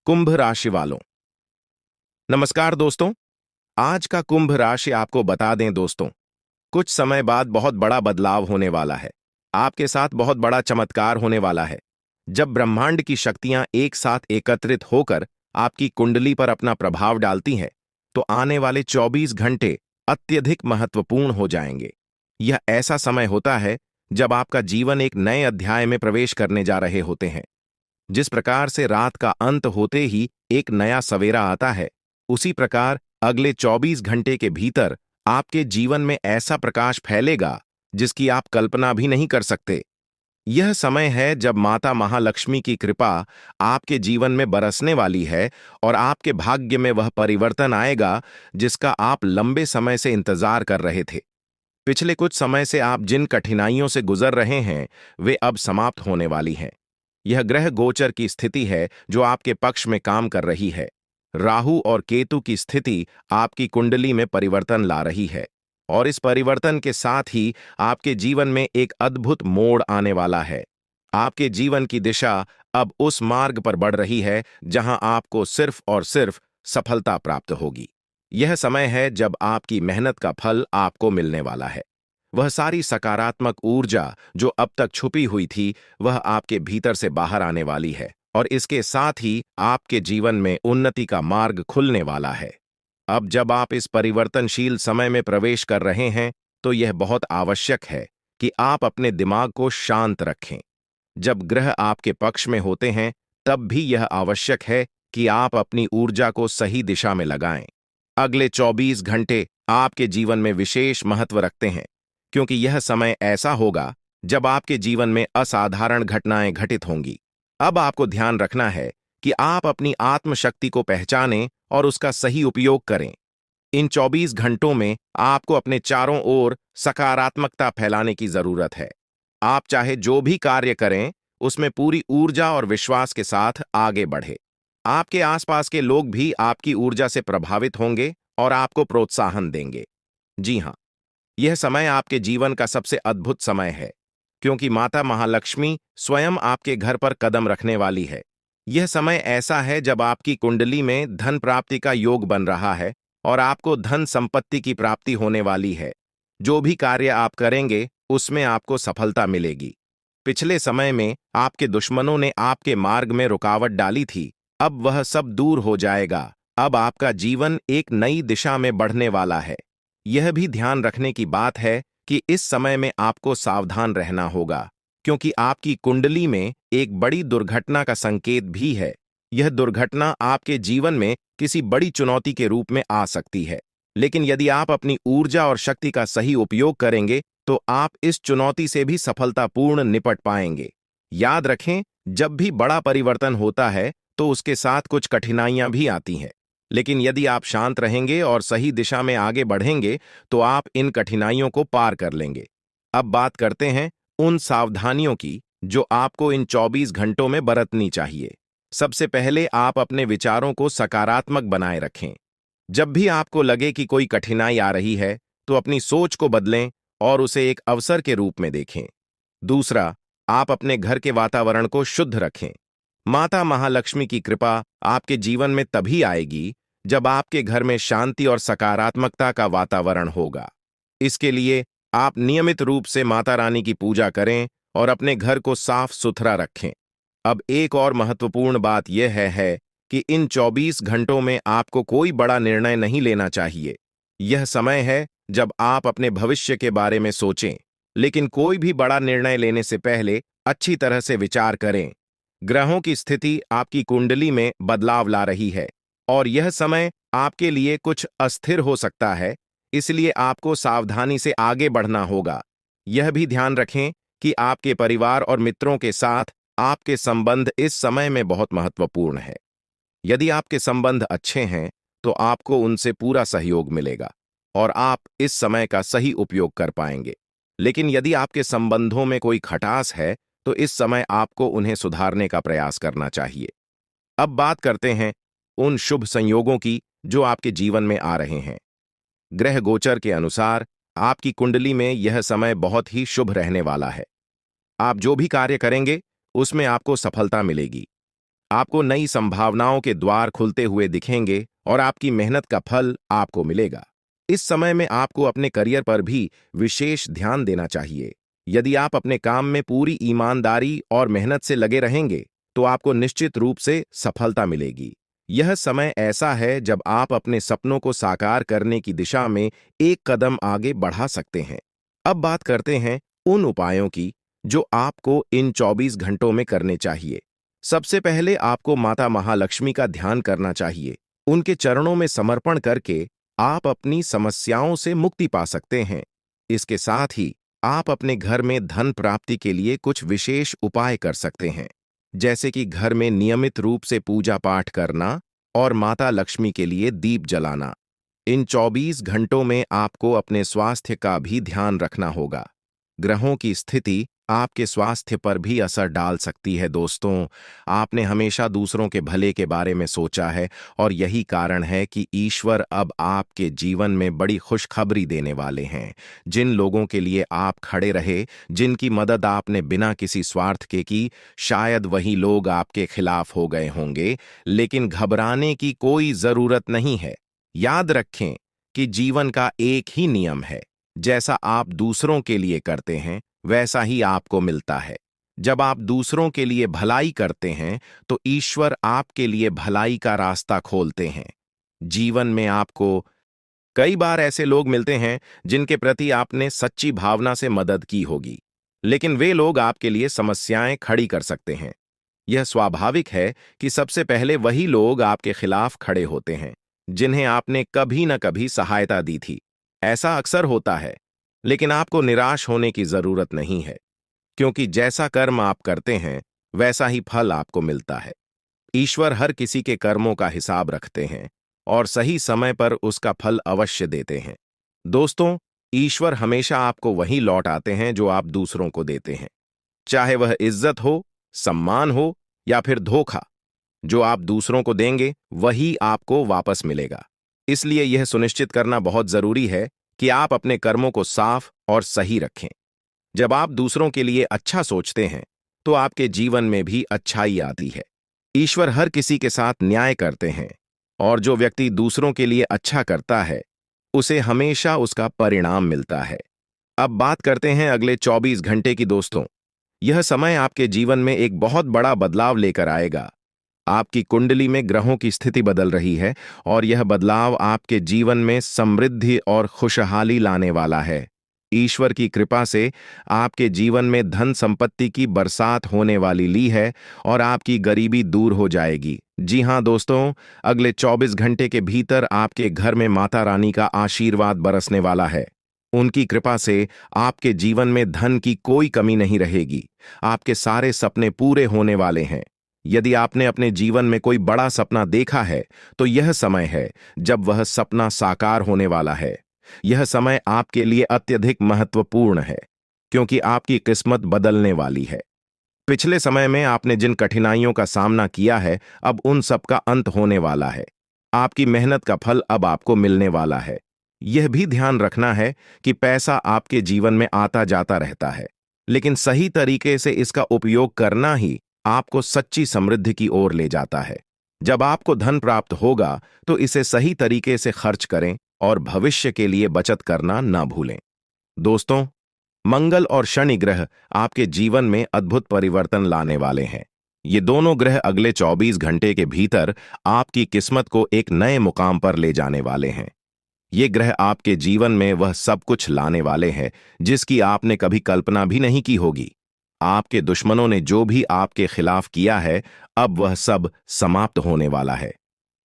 कुंभ राशि वालों, नमस्कार दोस्तों। आज का कुंभ राशि आपको बता दें दोस्तों, कुछ समय बाद बहुत बड़ा बदलाव होने वाला है। आपके साथ बहुत बड़ा चमत्कार होने वाला है। जब ब्रह्मांड की शक्तियां एक साथ एकत्रित होकर आपकी कुंडली पर अपना प्रभाव डालती हैं, तो आने वाले 24 घंटे अत्यधिक महत्वपूर्ण हो जाएंगे। यह ऐसा समय होता है जब आपका जीवन एक नए अध्याय में प्रवेश करने जा रहे होते हैं। जिस प्रकार से रात का अंत होते ही एक नया सवेरा आता है, उसी प्रकार अगले 24 घंटे के भीतर आपके जीवन में ऐसा प्रकाश फैलेगा जिसकी आप कल्पना भी नहीं कर सकते। यह समय है जब माता महालक्ष्मी की कृपा आपके जीवन में बरसने वाली है और आपके भाग्य में वह परिवर्तन आएगा जिसका आप लंबे समय से इंतजार कर रहे थे। पिछले कुछ समय से आप जिन कठिनाइयों से गुजर रहे हैं, वे अब समाप्त होने वाली हैं। यह ग्रह गोचर की स्थिति है जो आपके पक्ष में काम कर रही है। राहु और केतु की स्थिति आपकी कुंडली में परिवर्तन ला रही है और इस परिवर्तन के साथ ही आपके जीवन में एक अद्भुत मोड़ आने वाला है। आपके जीवन की दिशा अब उस मार्ग पर बढ़ रही है जहां आपको सिर्फ और सिर्फ सफलता प्राप्त होगी। यह समय है जब आपकी मेहनत का फल आपको मिलने वाला है। वह सारी सकारात्मक ऊर्जा जो अब तक छुपी हुई थी, वह आपके भीतर से बाहर आने वाली है और इसके साथ ही आपके जीवन में उन्नति का मार्ग खुलने वाला है। अब जब आप इस परिवर्तनशील समय में प्रवेश कर रहे हैं, तो यह बहुत आवश्यक है कि आप अपने दिमाग को शांत रखें। जब ग्रह आपके पक्ष में होते हैं, तब भी यह आवश्यक है कि आप अपनी ऊर्जा को सही दिशा में लगाएं। अगले 24 घंटे आपके जीवन में विशेष महत्व रखते हैं, क्योंकि यह समय ऐसा होगा जब आपके जीवन में असाधारण घटनाएं घटित होंगी। अब आपको ध्यान रखना है कि आप अपनी आत्मशक्ति को पहचानें और उसका सही उपयोग करें। इन 24 घंटों में आपको अपने चारों ओर सकारात्मकता फैलाने की जरूरत है। आप चाहे जो भी कार्य करें, उसमें पूरी ऊर्जा और विश्वास के साथ आगे बढ़े। आपके आसपास के लोग भी आपकी ऊर्जा से प्रभावित होंगे और आपको प्रोत्साहन देंगे। जी हाँ, यह समय आपके जीवन का सबसे अद्भुत समय है, क्योंकि माता महालक्ष्मी स्वयं आपके घर पर कदम रखने वाली है। यह समय ऐसा है जब आपकी कुंडली में धन प्राप्ति का योग बन रहा है और आपको धन संपत्ति की प्राप्ति होने वाली है। जो भी कार्य आप करेंगे, उसमें आपको सफलता मिलेगी। पिछले समय में आपके दुश्मनों ने आपके मार्ग में रुकावट डाली थी, अब वह सब दूर हो जाएगा। अब आपका जीवन एक नई दिशा में बढ़ने वाला है। यह भी ध्यान रखने की बात है कि इस समय में आपको सावधान रहना होगा, क्योंकि आपकी कुंडली में एक बड़ी दुर्घटना का संकेत भी है। यह दुर्घटना आपके जीवन में किसी बड़ी चुनौती के रूप में आ सकती है, लेकिन यदि आप अपनी ऊर्जा और शक्ति का सही उपयोग करेंगे, तो आप इस चुनौती से भी सफलतापूर्ण निपट पाएंगे। याद रखें, जब भी बड़ा परिवर्तन होता है, तो उसके साथ कुछ कठिनाइयां भी आती हैं। लेकिन यदि आप शांत रहेंगे और सही दिशा में आगे बढ़ेंगे, तो आप इन कठिनाइयों को पार कर लेंगे। अब बात करते हैं उन सावधानियों की जो आपको इन 24 घंटों में बरतनी चाहिए। सबसे पहले आप अपने विचारों को सकारात्मक बनाए रखें। जब भी आपको लगे कि कोई कठिनाई आ रही है, तो अपनी सोच को बदलें और उसे एक अवसर के रूप में देखें। दूसरा, आप अपने घर के वातावरण को शुद्ध रखें। माता महालक्ष्मी की कृपा आपके जीवन में तभी आएगी जब आपके घर में शांति और सकारात्मकता का वातावरण होगा। इसके लिए आप नियमित रूप से माता रानी की पूजा करें और अपने घर को साफ सुथरा रखें। अब एक और महत्वपूर्ण बात यह है कि इन 24 घंटों में आपको कोई बड़ा निर्णय नहीं लेना चाहिए। यह समय है जब आप अपने भविष्य के बारे में सोचें, लेकिन कोई भी बड़ा निर्णय लेने से पहले अच्छी तरह से विचार करें। ग्रहों की स्थिति आपकी कुंडली में बदलाव ला रही है और यह समय आपके लिए कुछ अस्थिर हो सकता है, इसलिए आपको सावधानी से आगे बढ़ना होगा। यह भी ध्यान रखें कि आपके परिवार और मित्रों के साथ आपके संबंध इस समय में बहुत महत्वपूर्ण है। यदि आपके संबंध अच्छे हैं, तो आपको उनसे पूरा सहयोग मिलेगा और आप इस समय का सही उपयोग कर पाएंगे। लेकिन यदि आपके संबंधों में कोई खटास है, तो इस समय आपको उन्हें सुधारने का प्रयास करना चाहिए। अब बात करते हैं उन शुभ संयोगों की जो आपके जीवन में आ रहे हैं। ग्रह गोचर के अनुसार आपकी कुंडली में यह समय बहुत ही शुभ रहने वाला है। आप जो भी कार्य करेंगे, उसमें आपको सफलता मिलेगी। आपको नई संभावनाओं के द्वार खुलते हुए दिखेंगे और आपकी मेहनत का फल आपको मिलेगा। इस समय में आपको अपने करियर पर भी विशेष ध्यान देना चाहिए। यदि आप अपने काम में पूरी ईमानदारी और मेहनत से लगे रहेंगे, तो आपको निश्चित रूप से सफलता मिलेगी। यह समय ऐसा है जब आप अपने सपनों को साकार करने की दिशा में एक कदम आगे बढ़ा सकते हैं। अब बात करते हैं उन उपायों की जो आपको इन 24 घंटों में करने चाहिए। सबसे पहले आपको माता महालक्ष्मी का ध्यान करना चाहिए। उनके चरणों में समर्पण करके आप अपनी समस्याओं से मुक्ति पा सकते हैं। इसके साथ ही आप अपने घर में धन प्राप्ति के लिए कुछ विशेष उपाय कर सकते हैं, जैसे कि घर में नियमित रूप से पूजा पाठ करना और माता लक्ष्मी के लिए दीप जलाना। इन 24 घंटों में आपको अपने स्वास्थ्य का भी ध्यान रखना होगा। ग्रहों की स्थिति आपके स्वास्थ्य पर भी असर डाल सकती है दोस्तों। आपने हमेशा दूसरों के भले के बारे में सोचा है और यही कारण है कि ईश्वर अब आपके जीवन में बड़ी खुशखबरी देने वाले हैं। जिन लोगों के लिए आप खड़े रहे, जिनकी मदद आपने बिना किसी स्वार्थ के की, शायद वही लोग आपके खिलाफ हो गए होंगे, लेकिन घबराने की कोई जरूरत नहीं है। याद रखें कि जीवन का एक ही नियम है, जैसा आप दूसरों के लिए करते हैं वैसा ही आपको मिलता है। जब आप दूसरों के लिए भलाई करते हैं तो ईश्वर आपके लिए भलाई का रास्ता खोलते हैं। जीवन में आपको कई बार ऐसे लोग मिलते हैं जिनके प्रति आपने सच्ची भावना से मदद की होगी, लेकिन वे लोग आपके लिए समस्याएं खड़ी कर सकते हैं। यह स्वाभाविक है कि सबसे पहले वही लोग आपके खिलाफ खड़े होते हैं जिन्हें आपने कभी न कभी सहायता दी थी। ऐसा अक्सर होता है, लेकिन आपको निराश होने की जरूरत नहीं है, क्योंकि जैसा कर्म आप करते हैं वैसा ही फल आपको मिलता है। ईश्वर हर किसी के कर्मों का हिसाब रखते हैं और सही समय पर उसका फल अवश्य देते हैं। दोस्तों, ईश्वर हमेशा आपको वही लौट आते हैं जो आप दूसरों को देते हैं। चाहे वह इज्जत हो, सम्मान हो या फिर धोखा, जो आप दूसरों को देंगे वही आपको वापस मिलेगा। इसलिए यह सुनिश्चित करना बहुत जरूरी है कि आप अपने कर्मों को साफ और सही रखें। जब आप दूसरों के लिए अच्छा सोचते हैं तो आपके जीवन में भी अच्छाई आती है। ईश्वर हर किसी के साथ न्याय करते हैं और जो व्यक्ति दूसरों के लिए अच्छा करता है उसे हमेशा उसका परिणाम मिलता है। अब बात करते हैं अगले 24 घंटे की दोस्तों। यह समय आपके जीवन में एक बहुत बड़ा बदलाव लेकर आएगा। आपकी कुंडली में ग्रहों की स्थिति बदल रही है और यह बदलाव आपके जीवन में समृद्धि और खुशहाली लाने वाला है। ईश्वर की कृपा से आपके जीवन में धन संपत्ति की बरसात होने वाली ली है और आपकी गरीबी दूर हो जाएगी। जी हां दोस्तों, अगले 24 घंटे के भीतर आपके घर में माता रानी का आशीर्वाद बरसने वाला है। उनकी कृपा से आपके जीवन में धन की कोई कमी नहीं रहेगी। आपके सारे सपने पूरे होने वाले हैं। यदि आपने अपने जीवन में कोई बड़ा सपना देखा है तो यह समय है जब वह सपना साकार होने वाला है। यह समय आपके लिए अत्यधिक महत्वपूर्ण है, क्योंकि आपकी किस्मत बदलने वाली है। पिछले समय में आपने जिन कठिनाइयों का सामना किया है, अब उन सब का अंत होने वाला है। आपकी मेहनत का फल अब आपको मिलने वाला है। यह भी ध्यान रखना है कि पैसा आपके जीवन में आता जाता रहता है, लेकिन सही तरीके से इसका उपयोग करना ही आपको सच्ची समृद्धि की ओर ले जाता है। जब आपको धन प्राप्त होगा तो इसे सही तरीके से खर्च करें और भविष्य के लिए बचत करना न भूलें। दोस्तों, मंगल और शनि ग्रह आपके जीवन में अद्भुत परिवर्तन लाने वाले हैं। ये दोनों ग्रह अगले 24 घंटे के भीतर आपकी किस्मत को एक नए मुकाम पर ले जाने वाले हैं। ये ग्रह आपके जीवन में वह सब कुछ लाने वाले हैं जिसकी आपने कभी कल्पना भी नहीं की होगी। आपके दुश्मनों ने जो भी आपके खिलाफ किया है, अब वह सब समाप्त होने वाला है।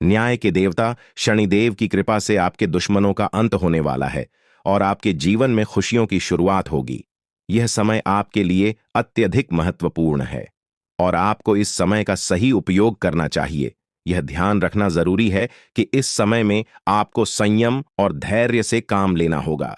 न्याय के देवता शनिदेव की कृपा से आपके दुश्मनों का अंत होने वाला है और आपके जीवन में खुशियों की शुरुआत होगी। यह समय आपके लिए अत्यधिक महत्वपूर्ण है और आपको इस समय का सही उपयोग करना चाहिए। यह ध्यान रखना जरूरी है कि इस समय में आपको संयम और धैर्य से काम लेना होगा।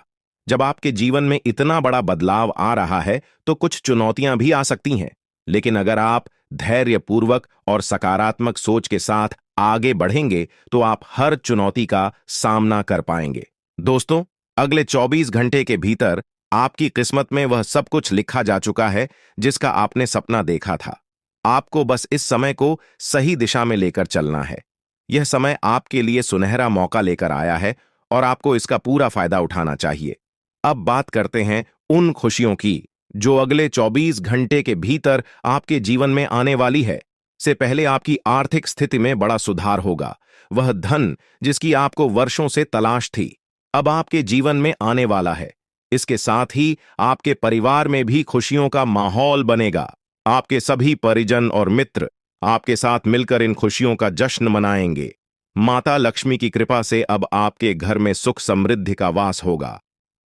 जब आपके जीवन में इतना बड़ा बदलाव आ रहा है तो कुछ चुनौतियां भी आ सकती हैं, लेकिन अगर आप धैर्यपूर्वक और सकारात्मक सोच के साथ आगे बढ़ेंगे तो आप हर चुनौती का सामना कर पाएंगे। दोस्तों, अगले 24 घंटे के भीतर आपकी किस्मत में वह सब कुछ लिखा जा चुका है जिसका आपने सपना देखा था। आपको बस इस समय को सही दिशा में लेकर चलना है। यह समय आपके लिए सुनहरा मौका लेकर आया है और आपको इसका पूरा फायदा उठाना चाहिए। अब बात करते हैं उन खुशियों की जो अगले 24 घंटे के भीतर आपके जीवन में आने वाली है। से पहले आपकी आर्थिक स्थिति में बड़ा सुधार होगा। वह धन जिसकी आपको वर्षों से तलाश थी, अब आपके जीवन में आने वाला है। इसके साथ ही आपके परिवार में भी खुशियों का माहौल बनेगा। आपके सभी परिजन और मित्र आपके साथ मिलकर इन खुशियों का जश्न मनाएंगे। माता लक्ष्मी की कृपा से अब आपके घर में सुख समृद्धि का वास होगा।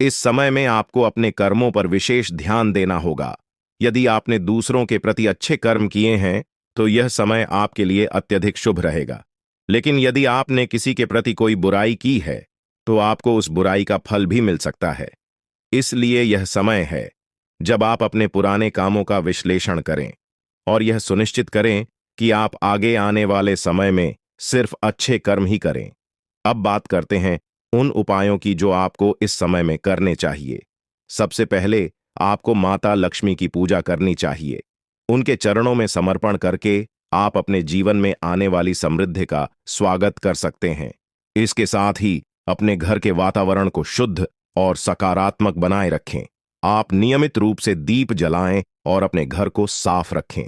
इस समय में आपको अपने कर्मों पर विशेष ध्यान देना होगा। यदि आपने दूसरों के प्रति अच्छे कर्म किए हैं तो यह समय आपके लिए अत्यधिक शुभ रहेगा। लेकिन यदि आपने किसी के प्रति कोई बुराई की है तो आपको उस बुराई का फल भी मिल सकता है। इसलिए यह समय है जब आप अपने पुराने कामों का विश्लेषण करें और यह सुनिश्चित करें कि आप आगे आने वाले समय में सिर्फ अच्छे कर्म ही करें। अब बात करते हैं उन उपायों की जो आपको इस समय में करने चाहिए। सबसे पहले आपको माता लक्ष्मी की पूजा करनी चाहिए। उनके चरणों में समर्पण करके आप अपने जीवन में आने वाली समृद्धि का स्वागत कर सकते हैं। इसके साथ ही अपने घर के वातावरण को शुद्ध और सकारात्मक बनाए रखें। आप नियमित रूप से दीप जलाएं और अपने घर को साफ रखें।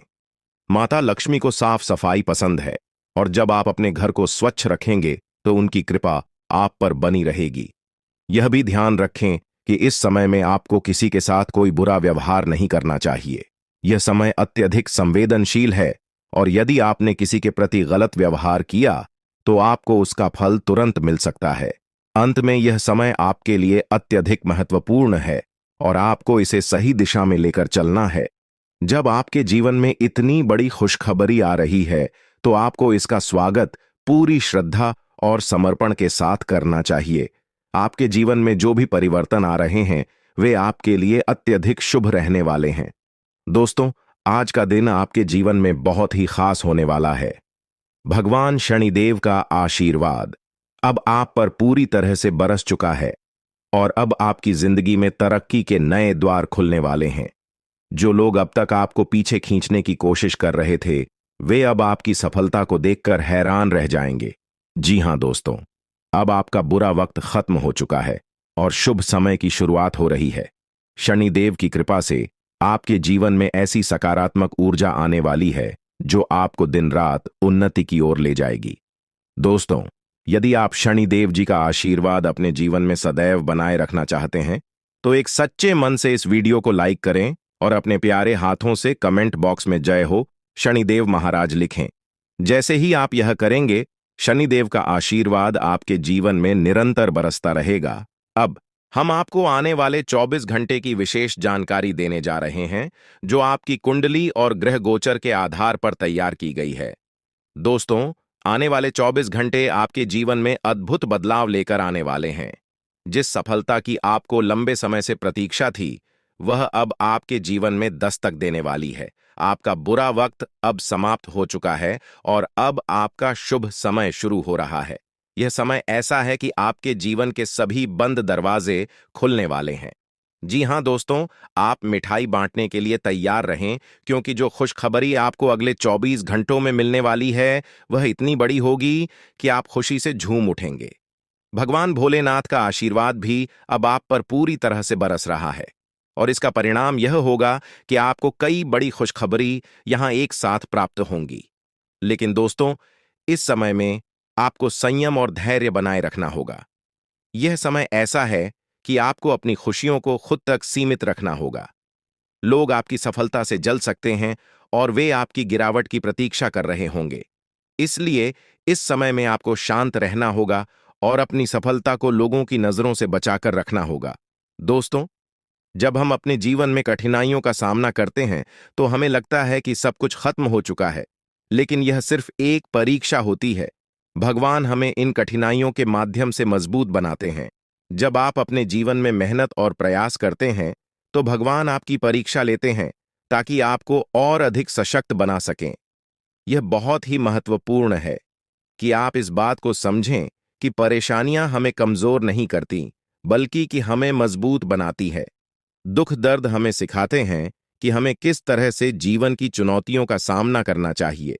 माता लक्ष्मी को साफ सफाई पसंद है और जब आप अपने घर को स्वच्छ रखेंगे तो उनकी कृपा आप पर बनी रहेगी। यह भी ध्यान रखें कि इस समय में आपको किसी के साथ कोई बुरा व्यवहार नहीं करना चाहिए। यह समय अत्यधिक संवेदनशील है और यदि आपने किसी के प्रति गलत व्यवहार किया तो आपको उसका फल तुरंत मिल सकता है। अंत में यह समय आपके लिए अत्यधिक महत्वपूर्ण है और आपको इसे सही दिशा में लेकर चलना है। जब आपके जीवन में इतनी बड़ी खुशखबरी आ रही है तो आपको इसका स्वागत पूरी श्रद्धा और समर्पण के साथ करना चाहिए। आपके जीवन में जो भी परिवर्तन आ रहे हैं वे आपके लिए अत्यधिक शुभ रहने वाले हैं। दोस्तों, आज का दिन आपके जीवन में बहुत ही खास होने वाला है। भगवान शनिदेव का आशीर्वाद अब आप पर पूरी तरह से बरस चुका है और अब आपकी जिंदगी में तरक्की के नए द्वार खुलने वाले हैं। जो लोग अब तक आपको पीछे खींचने की कोशिश कर रहे थे वे अब आपकी सफलता को देखकर हैरान रह जाएंगे। जी हां दोस्तों, अब आपका बुरा वक्त खत्म हो चुका है और शुभ समय की शुरुआत हो रही है। शनिदेव की कृपा से आपके जीवन में ऐसी सकारात्मक ऊर्जा आने वाली है जो आपको दिन रात उन्नति की ओर ले जाएगी। दोस्तों, यदि आप शनिदेव जी का आशीर्वाद अपने जीवन में सदैव बनाए रखना चाहते हैं तो एक सच्चे मन से इस वीडियो को लाइक करें और अपने प्यारे हाथों से कमेंट बॉक्स में जय हो शनिदेव महाराज लिखें। जैसे ही आप यह करेंगे शनिदेव का आशीर्वाद आपके जीवन में निरंतर बरसता रहेगा। अब हम आपको आने वाले 24 घंटे की विशेष जानकारी देने जा रहे हैं जो आपकी कुंडली और ग्रह गोचर के आधार पर तैयार की गई है। दोस्तों, आने वाले 24 घंटे आपके जीवन में अद्भुत बदलाव लेकर आने वाले हैं। जिस सफलता की आपको लंबे समय से प्रतीक्षा थी वह अब आपके जीवन में दस्तक देने वाली है। आपका बुरा वक्त अब समाप्त हो चुका है और अब आपका शुभ समय शुरू हो रहा है। यह समय ऐसा है कि आपके जीवन के सभी बंद दरवाजे खुलने वाले हैं। जी हां दोस्तों, आप मिठाई बांटने के लिए तैयार रहें क्योंकि जो खुशखबरी आपको अगले 24 घंटों में मिलने वाली है वह इतनी बड़ी होगी कि आप खुशी से झूम उठेंगे। भगवान भोलेनाथ का आशीर्वाद भी अब आप पर पूरी तरह से बरस रहा है और इसका परिणाम यह होगा कि आपको कई बड़ी खुशखबरी यहां एक साथ प्राप्त होंगी। लेकिन दोस्तों, इस समय में आपको संयम और धैर्य बनाए रखना होगा। यह समय ऐसा है कि आपको अपनी खुशियों को खुद तक सीमित रखना होगा। लोग आपकी सफलता से जल सकते हैं और वे आपकी गिरावट की प्रतीक्षा कर रहे होंगे। इसलिए इस समय में आपको शांत रहना होगा और अपनी सफलता को लोगों की नजरों से बचाकर रखना होगा। दोस्तों, जब हम अपने जीवन में कठिनाइयों का सामना करते हैं तो हमें लगता है कि सब कुछ खत्म हो चुका है, लेकिन यह सिर्फ एक परीक्षा होती है। भगवान हमें इन कठिनाइयों के माध्यम से मजबूत बनाते हैं। जब आप अपने जीवन में मेहनत और प्रयास करते हैं तो भगवान आपकी परीक्षा लेते हैं ताकि आपको और अधिक सशक्त बना सकें। यह बहुत ही महत्वपूर्ण है कि आप इस बात को समझें कि परेशानियां हमें कमजोर नहीं करती बल्कि कि हमें मजबूत बनाती है। दुख दर्द हमें सिखाते हैं कि हमें किस तरह से जीवन की चुनौतियों का सामना करना चाहिए।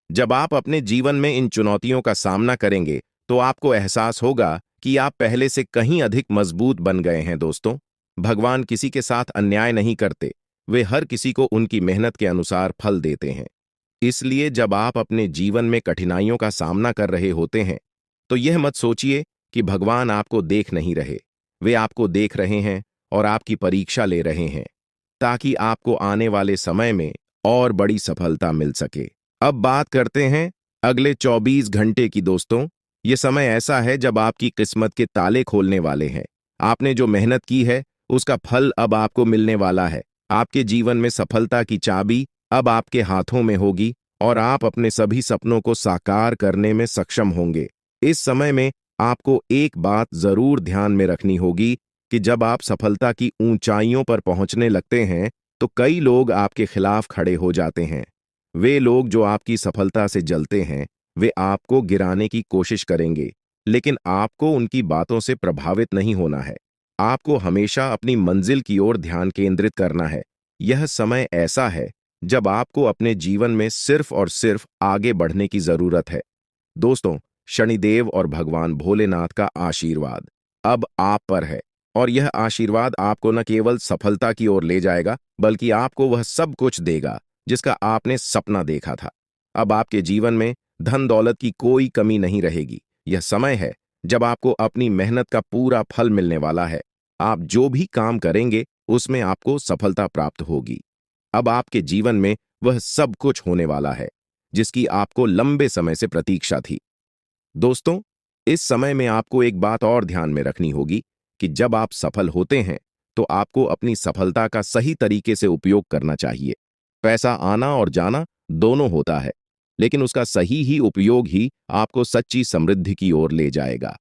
जब आप अपने जीवन में इन चुनौतियों का सामना करेंगे तो आपको एहसास होगा कि आप पहले से कहीं अधिक मजबूत बन गए हैं। दोस्तों, भगवान किसी के साथ अन्याय नहीं करते, वे हर किसी को उनकी मेहनत के अनुसार फल देते हैं। इसलिए जब आप अपने जीवन में कठिनाइयों का सामना कर रहे होते हैं तो यह मत सोचिए कि भगवान आपको देख नहीं रहे। वे आपको देख रहे हैं और आपकी परीक्षा ले रहे हैं ताकि आपको आने वाले समय में और बड़ी सफलता मिल सके। अब बात करते हैं अगले 24 घंटे की। दोस्तों, ये समय ऐसा है जब आपकी किस्मत के ताले खोलने वाले हैं। आपने जो मेहनत की है उसका फल अब आपको मिलने वाला है। आपके जीवन में सफलता की चाबी अब आपके हाथों में होगी और आप अपने सभी सपनों को साकार करने में सक्षम होंगे। इस समय में आपको एक बात जरूर ध्यान में रखनी होगी कि जब आप सफलता की ऊंचाइयों पर पहुंचने लगते हैं तो कई लोग आपके खिलाफ खड़े हो जाते हैं। वे लोग जो आपकी सफलता से जलते हैं, वे आपको गिराने की कोशिश करेंगे, लेकिन आपको उनकी बातों से प्रभावित नहीं होना है। आपको हमेशा अपनी मंजिल की ओर ध्यान केंद्रित करना है। यह समय ऐसा है जब आपको अपने जीवन में सिर्फ और सिर्फ आगे बढ़ने की जरूरत है। दोस्तों, शनिदेव और भगवान भोलेनाथ का आशीर्वाद अब आप पर है और यह आशीर्वाद आपको न केवल सफलता की ओर ले जाएगा बल्कि आपको वह सब कुछ देगा जिसका आपने सपना देखा था। अब आपके जीवन में धन दौलत की कोई कमी नहीं रहेगी। यह समय है जब आपको अपनी मेहनत का पूरा फल मिलने वाला है। आप जो भी काम करेंगे उसमें आपको सफलता प्राप्त होगी। अब आपके जीवन में वह सब कुछ होने वाला है जिसकी आपको लंबे समय से प्रतीक्षा थी। दोस्तों, इस समय में आपको एक बात और ध्यान में रखनी होगी कि जब आप सफल होते हैं तो आपको अपनी सफलता का सही तरीके से उपयोग करना चाहिए। पैसा आना और जाना दोनों होता है, लेकिन उसका सही ही उपयोग ही आपको सच्ची समृद्धि की ओर ले जाएगा।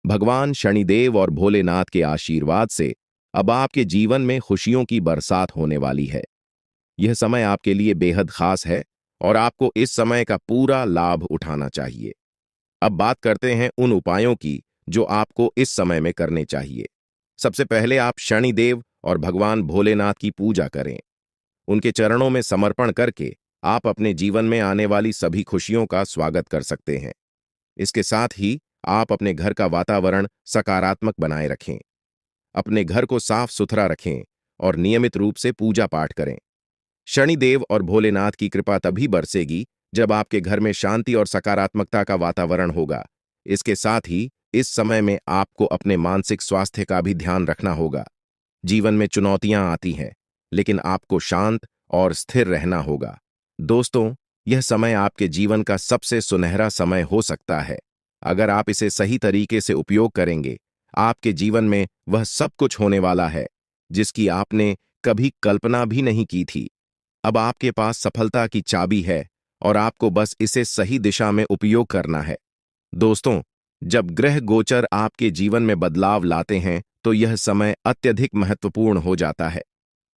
भगवान शनिदेव और भोलेनाथ के आशीर्वाद से अब आपके जीवन में खुशियों की बरसात होने वाली है। यह समय आपके लिए बेहद खास है और आपको इस समय का पूरा लाभ उठाना चाहिए। अब बात करते हैं उन उपायों की जो आपको इस समय में करने चाहिए। सबसे पहले आप शनिदेव और भगवान भोलेनाथ की पूजा करें। उनके चरणों में समर्पण करके आप अपने जीवन में आने वाली सभी खुशियों का स्वागत कर सकते हैं। इसके साथ ही आप अपने घर का वातावरण सकारात्मक बनाए रखें। अपने घर को साफ सुथरा रखें और नियमित रूप से पूजा पाठ करें। शनिदेव और भोलेनाथ की कृपा तभी बरसेगी जब आपके घर में शांति और सकारात्मकता का वातावरण होगा। इसके साथ ही इस समय में आपको अपने मानसिक स्वास्थ्य का भी ध्यान रखना होगा। जीवन में चुनौतियां आती हैं, लेकिन आपको शांत और स्थिर रहना होगा। दोस्तों, यह समय आपके जीवन का सबसे सुनहरा समय हो सकता है। अगर आप इसे सही तरीके से उपयोग करेंगे, आपके जीवन में वह सब कुछ होने वाला है जिसकी आपने कभी कल्पना भी नहीं की थी। अब आपके पास सफलता की चाबी है और आपको बस इसे सही दिशा में उपयोग करना है। दोस्तों, जब ग्रह गोचर आपके जीवन में बदलाव लाते हैं तो यह समय अत्यधिक महत्वपूर्ण हो जाता है।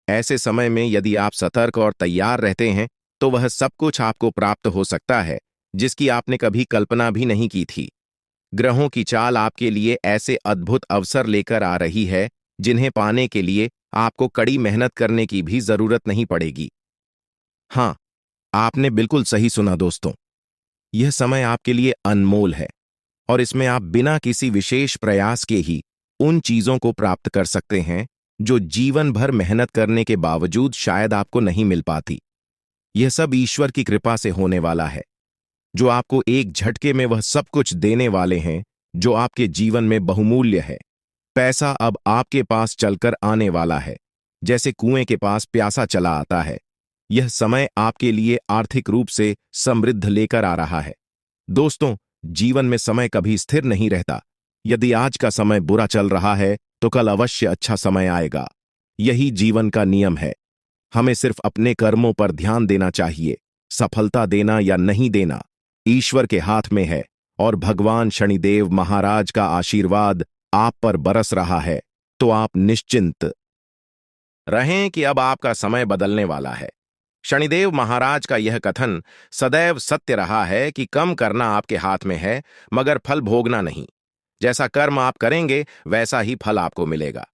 ऐसे समय में यदि आप सतर्क और तैयार रहते हैं तो वह सब कुछ आपको प्राप्त हो सकता है जिसकी आपने कभी कल्पना भी नहीं की थी। ग्रहों की चाल आपके लिए ऐसे अद्भुत अवसर लेकर आ रही है जिन्हें पाने के लिए आपको कड़ी मेहनत करने की भी जरूरत नहीं पड़ेगी। हाँ, आपने बिल्कुल सही सुना दोस्तों। यह समय आपके लिए अनमोल है और इसमें आप बिना किसी विशेष प्रयास के ही उन चीजों को प्राप्त कर सकते हैं जो जीवन भर मेहनत करने के बावजूद शायद आपको नहीं मिल पाती। यह सब ईश्वर की कृपा से होने वाला है, जो आपको एक झटके में वह सब कुछ देने वाले हैं जो आपके जीवन में बहुमूल्य है। पैसा अब आपके पास चलकर आने वाला है, जैसे कुएं के पास प्यासा चला आता है। यह समय आपके लिए आर्थिक रूप से समृद्ध लेकर आ रहा है। दोस्तों, जीवन में समय कभी स्थिर नहीं रहता। यदि आज का समय बुरा चल रहा है तो कल अवश्य अच्छा समय आएगा। यही जीवन का नियम है। हमें सिर्फ अपने कर्मों पर ध्यान देना चाहिए। सफलता देना या नहीं देना ईश्वर के हाथ में है और भगवान शनिदेव महाराज का आशीर्वाद आप पर बरस रहा है। तो आप निश्चिंत रहें कि अब आपका समय बदलने वाला है। शनिदेव महाराज का यह कथन सदैव सत्य रहा है कि कम करना आपके हाथ में है, मगर फल भोगना नहीं। जैसा कर्म आप करेंगे वैसा ही फल आपको मिलेगा।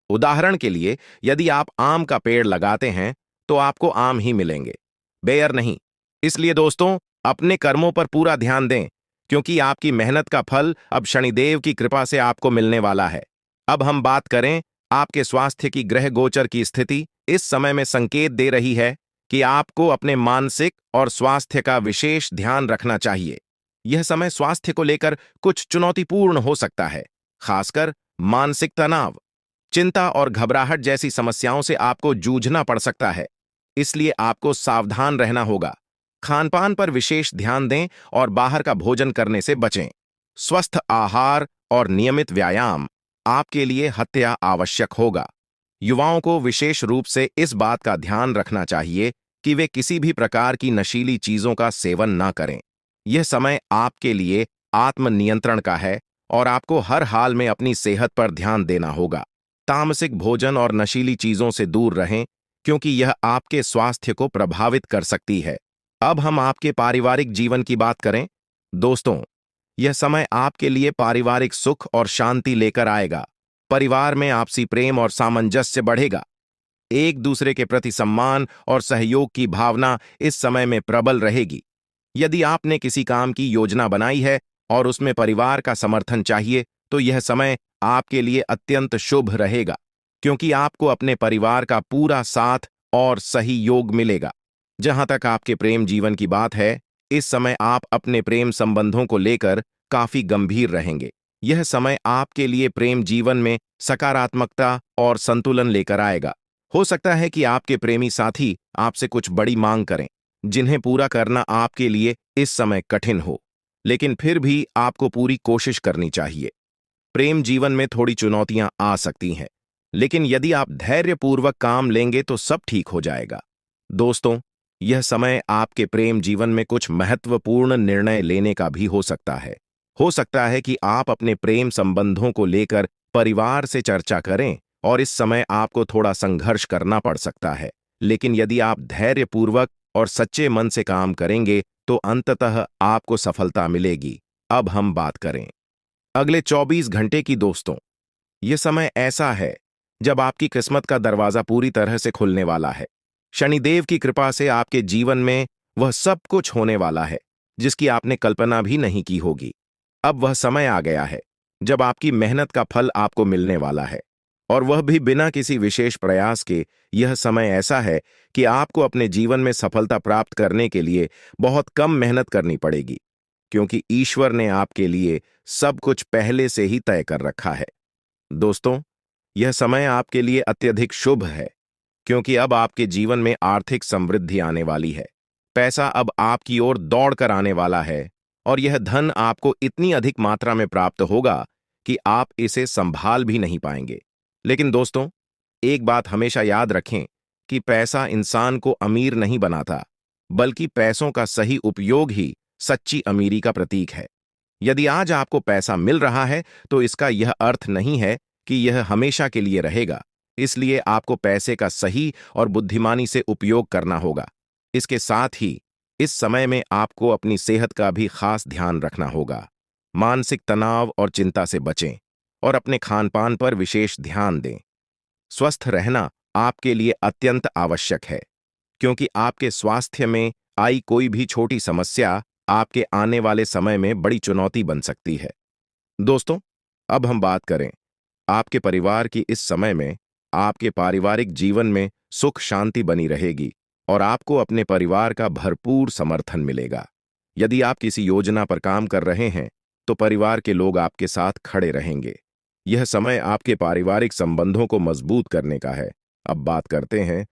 उदाहरण के लिए, यदि आप आम का पेड़ लगाते हैं तो आपको आम ही मिलेंगे, बेयर नहीं। इसलिए दोस्तों, अपने कर्मों पर पूरा ध्यान दें, क्योंकि आपकी मेहनत का फल अब शनिदेव की कृपा से आपको मिलने वाला है। अब हम बात करें आपके स्वास्थ्य की। ग्रह गोचर की स्थिति इस समय में संकेत दे रही है कि आपको अपने मानसिक और स्वास्थ्य का विशेष ध्यान रखना चाहिए। यह समय स्वास्थ्य को लेकर कुछ चुनौतीपूर्ण हो सकता है, खासकर मानसिक तनाव, चिंता और घबराहट जैसी समस्याओं से आपको जूझना पड़ सकता है। इसलिए आपको सावधान रहना होगा। खानपान पर विशेष ध्यान दें और बाहर का भोजन करने से बचें। स्वस्थ आहार और नियमित व्यायाम आपके लिए हत्या आवश्यक होगा। युवाओं को विशेष रूप से इस बात का ध्यान रखना चाहिए कि वे किसी भी प्रकार की नशीली चीजों का सेवन ना करें। यह समय आपके लिए आत्मनियंत्रण का है और आपको हर हाल में अपनी सेहत पर ध्यान देना होगा। तामसिक भोजन और नशीली चीजों से दूर रहें, क्योंकि यह आपके स्वास्थ्य को प्रभावित कर सकती है। अब हम आपके पारिवारिक जीवन की बात करें। दोस्तों, यह समय आपके लिए पारिवारिक सुख और शांति लेकर आएगा। परिवार में आपसी प्रेम और सामंजस्य बढ़ेगा। एक दूसरे के प्रति सम्मान और सहयोग की भावना इस समय में प्रबल रहेगी। यदि आपने किसी काम की योजना बनाई है और उसमें परिवार का समर्थन चाहिए, तो यह समय आपके लिए अत्यंत शुभ रहेगा, क्योंकि आपको अपने परिवार का पूरा साथ और सही योग मिलेगा। जहां तक आपके प्रेम जीवन की बात है, इस समय आप अपने प्रेम संबंधों को लेकर काफी गंभीर रहेंगे। यह समय आपके लिए प्रेम जीवन में सकारात्मकता और संतुलन लेकर आएगा। हो सकता है कि आपके प्रेमी साथी आपसे कुछ बड़ी मांग करें, जिन्हें पूरा करना आपके लिए इस समय कठिन हो, लेकिन फिर भी आपको पूरी कोशिश करनी चाहिए। प्रेम जीवन में थोड़ी चुनौतियां आ सकती हैं, लेकिन यदि आप धैर्यपूर्वक काम लेंगे तो सब ठीक हो जाएगा। दोस्तों, यह समय आपके प्रेम जीवन में कुछ महत्वपूर्ण निर्णय लेने का भी हो सकता है। हो सकता है कि आप अपने प्रेम संबंधों को लेकर परिवार से चर्चा करें और इस समय आपको थोड़ा संघर्ष करना पड़ सकता है। लेकिन यदि आप धैर्यपूर्वक और सच्चे मन से काम करेंगे तो अंततः आपको सफलता मिलेगी। अब हम बात करें अगले 24 घंटे की। दोस्तों, यह समय ऐसा है जब आपकी किस्मत का दरवाजा पूरी तरह से खुलने वाला है। शनिदेव की कृपा से आपके जीवन में वह सब कुछ होने वाला है जिसकी आपने कल्पना भी नहीं की होगी। अब वह समय आ गया है जब आपकी मेहनत का फल आपको मिलने वाला है, और वह भी बिना किसी विशेष प्रयास के। यह समय ऐसा है कि आपको अपने जीवन में सफलता प्राप्त करने के लिए बहुत कम मेहनत करनी पड़ेगी, क्योंकि ईश्वर ने आपके लिए सब कुछ पहले से ही तय कर रखा है। दोस्तों, यह समय आपके लिए अत्यधिक शुभ है, क्योंकि अब आपके जीवन में आर्थिक समृद्धि आने वाली है। पैसा अब आपकी ओर दौड़ कर आने वाला है, और यह धन आपको इतनी अधिक मात्रा में प्राप्त होगा कि आप इसे संभाल भी नहीं पाएंगे। लेकिन दोस्तों, एक बात हमेशा याद रखें कि पैसा इंसान को अमीर नहीं बनाता, बल्कि पैसों का सही उपयोग ही सच्ची अमीरी का प्रतीक है। यदि आज आपको पैसा मिल रहा है, तो इसका यह अर्थ नहीं है कि यह हमेशा के लिए रहेगा। इसलिए आपको पैसे का सही और बुद्धिमानी से उपयोग करना होगा। इसके साथ ही इस समय में आपको अपनी सेहत का भी खास ध्यान रखना होगा। मानसिक तनाव और चिंता से बचें और अपने खानपान पर विशेष ध्यान दें। स्वस्थ रहना आपके लिए अत्यंत आवश्यक है, क्योंकि आपके स्वास्थ्य में आई कोई भी छोटी समस्या आपके आने वाले समय में बड़ी चुनौती बन सकती है। दोस्तों, अब हम बात करें आपके परिवार की। इस समय में आपके पारिवारिक जीवन में सुख शांति बनी रहेगी और आपको अपने परिवार का भरपूर समर्थन मिलेगा। यदि आप किसी योजना पर काम कर रहे हैं, तो परिवार के लोग आपके साथ खड़े रहेंगे। यह समय आपके पारिवारिक संबंधों को मजबूत करने का है। अब बात करते हैं